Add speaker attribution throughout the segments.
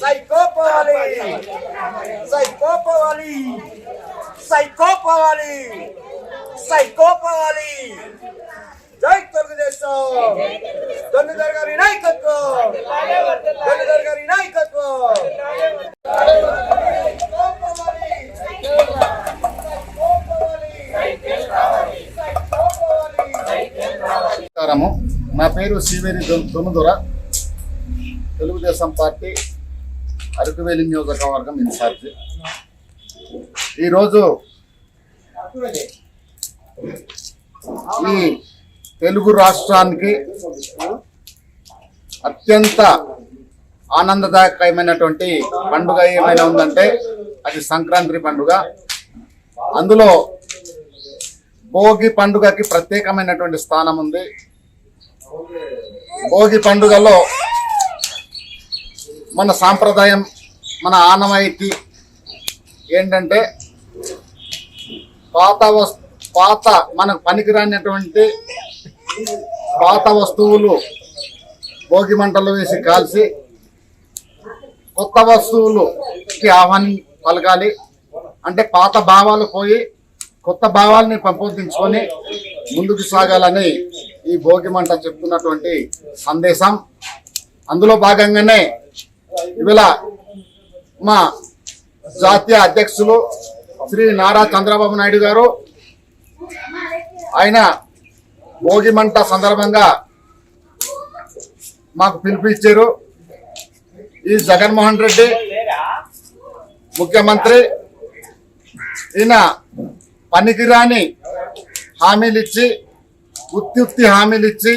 Speaker 1: Psycho పోవాలి psycho పోవాలి psycho పోవాలి సైకో పోవాలి జై తెలుగుదేశం ధనుధర్ గారి నాయకత్వం ధనుధర్ గారి నాయకత్వం
Speaker 2: నా పేరు సివేరి దొమ్ముదొర, తెలుగుదేశం పార్టీ అరకువేలి నియోజకవర్గం ఇన్ఛార్జి. ఈరోజు ఈ తెలుగు రాష్ట్రానికి అత్యంత ఆనందదాయకమైనటువంటి పండుగ ఏమైనా ఉందంటే అది సంక్రాంతి పండుగ. అందులో భోగి పండుగకి ప్రత్యేకమైనటువంటి స్థానం ఉంది. భోగి పండుగలో మన సాంప్రదాయం, మన ఆనవాయితీ ఏంటంటే పాత మనకు పనికిరానటువంటి పాత వస్తువులు భోగి మంటలు వేసి కాల్చి కొత్త వస్తువులుకి ఆహ్వానం పలకాలి. అంటే పాత భావాలు పోయి కొత్త భావాలని పెంపొందించుకొని ముందుకు సాగాలని ఈ భోగి మంట చెప్తున్నటువంటి సందేశం. అందులో భాగంగానే ఇవాళ మా జాతీయ అధ్యక్షులు శ్రీ నారా చంద్రబాబు నాయుడు గారు ఆయన భోగి మంట సందర్భంగా మాకు పిలుపునిచ్చారు. ఈ జగన్మోహన్ రెడ్డి ముఖ్యమంత్రి, ఈయన పనికిరాని హామీలు ఇచ్చి ఉత్తి హామీలు ఇచ్చి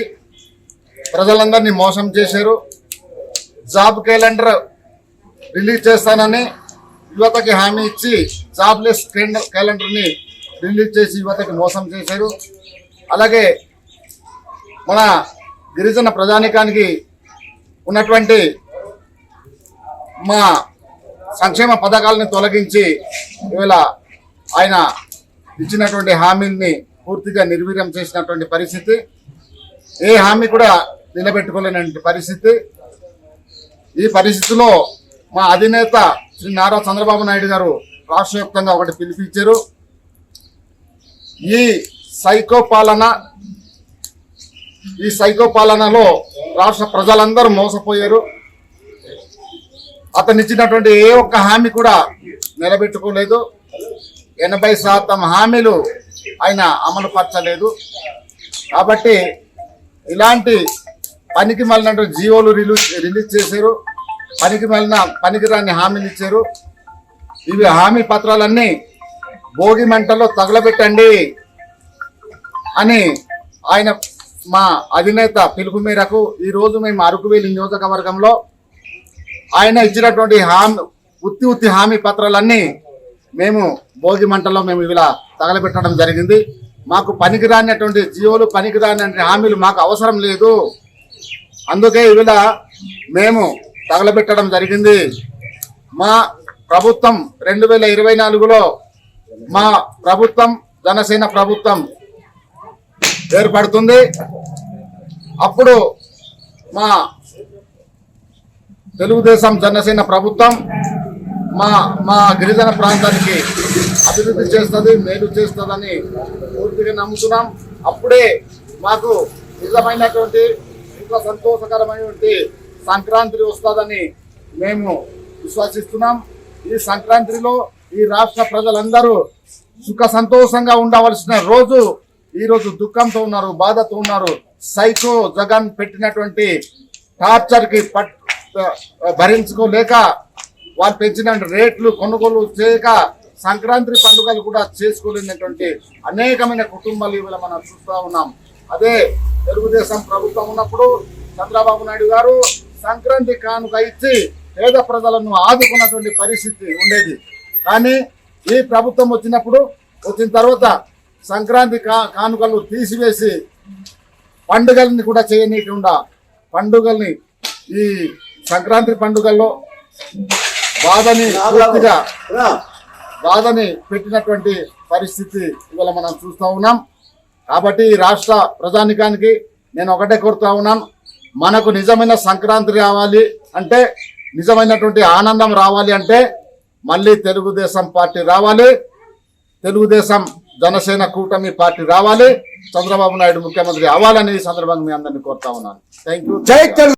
Speaker 2: ప్రజలందరినీ మోసం చేశారు. జాబ్ క్యాలెండర్ రిలీజ్ చేస్తానని యువతకి హామీ ఇచ్చి జాబ్లెస్ క్యాలెండర్ని రిలీజ్ చేసి యువతకి మోసం చేశారు. అలాగే మన గిరిజన ప్రజానికానికి ఉన్నటువంటి మా సంక్షేమ పథకాలని తొలగించి ఇవాళ ఆయన ఇచ్చినటువంటి హామీల్ని పూర్తిగా నిర్వీర్యం చేసినటువంటి పరిస్థితి. ఏ హామీ కూడా నిలబెట్టుకోలేనటువంటి పరిస్థితి. ఈ పరిస్థితిలో మా అధినేత శ్రీ నారా చంద్రబాబు నాయుడు గారు రాష్ట్ర వ్యాప్తంగా ఒకటి పిలిపించారు. ఈ సైకో పాలనలో రాష్ట్ర ప్రజలందరూ మోసపోయారు. అతను ఇచ్చినటువంటి ఏ ఒక్క హామీ కూడా నిలబెట్టుకోలేదు. 80% హామీలు ఆయన అమలు పరచలేదు. కాబట్టి ఇలాంటి పనికి మాలినటువంటి జీవోలు రిలీజ్ చేశారు. పనికిరాని హామీలు ఇచ్చారు. ఇవి హామీ పత్రాలన్నీ భోగి మంటలో తగలబెట్టండి అని ఆయన మా అధినేత పిలుపు మేరకు ఈరోజు మేము అరకువేలి నియోజకవర్గంలో ఆయన ఇచ్చినటువంటి ఉత్తి హామీ పత్రాలన్నీ మేము భోగి మంటలో మేము ఇలా తగలబెట్టడం జరిగింది. మాకు పనికిరానటువంటి జీవోలు, పనికిరాని హామీలు మాకు అవసరం లేదు. అందుకే ఇలా మేము తగలబెట్టడం జరిగింది. మా ప్రభుత్వం 2024లో మా ప్రభుత్వం జనసేన ప్రభుత్వం ఏర్పడుతుంది. అప్పుడు మా తెలుగుదేశం జనసేన ప్రభుత్వం మా గిరిజన ప్రాంతానికి అభివృద్ధి చేస్తుంది, మేలు చేస్తుందని పూర్తిగా నమ్ముతున్నాం. అప్పుడే మాకు నిజమైనటువంటి ఇంకా సంతోషకరమైనటువంటి సంక్రాంతి వస్తుందని మేము విశ్వసిస్తున్నాం. ఈ సంక్రాంతిలో ఈ రాష్ట్ర ప్రజలందరూ సుఖ సంతోషంగా ఉండవలసిన రోజు ఈరోజు దుఃఖంతో ఉన్నారు, బాధతో ఉన్నారు. సైకో జగన్ పెట్టినటువంటి టార్చర్కి భరించుకోలేక వాళ్ళు పెంచిన రేట్లు కొనుగోలు చేయక సంక్రాంతి పండుగలు కూడా చేసుకోలేనటువంటి అనేకమైన కుటుంబాలు ఇవాళ మనం చూస్తూ ఉన్నాం. అదే తెలుగుదేశం ప్రభుత్వం ఉన్నప్పుడు చంద్రబాబు నాయుడు గారు సంక్రాంతి కానుక ఇచ్చి పేద ప్రజలను ఆదుకున్నటువంటి పరిస్థితి ఉండేది. కానీ ఈ ప్రభుత్వం వచ్చిన తర్వాత సంక్రాంతి కానుకలు తీసివేసి పండుగల్ని కూడా చేయనీయకుండా పండుగల్ని ఈ సంక్రాంతి పండుగల్లో బాధని పెట్టినటువంటి పరిస్థితి ఇవాళ మనం చూస్తూ ఉన్నాం. కాబట్టి రాష్ట్ర ప్రజానికానికి నేను ఒకటే కోరుతా ఉన్నాను, మనకు నిజమైన సంక్రాంతి రావాలి అంటే నిజమైనటువంటి ఆనందం రావాలి అంటే మళ్ళీ తెలుగుదేశం పార్టీ రావాలి, తెలుగుదేశం జనసేన కూటమి పార్టీ రావాలి, చంద్రబాబు నాయుడు ముఖ్యమంత్రి అవ్వాలని ఈ సందర్భంగా మీ అందరినీ కోరుతా ఉన్నాను. Thank you.
Speaker 1: జై తెలుగు.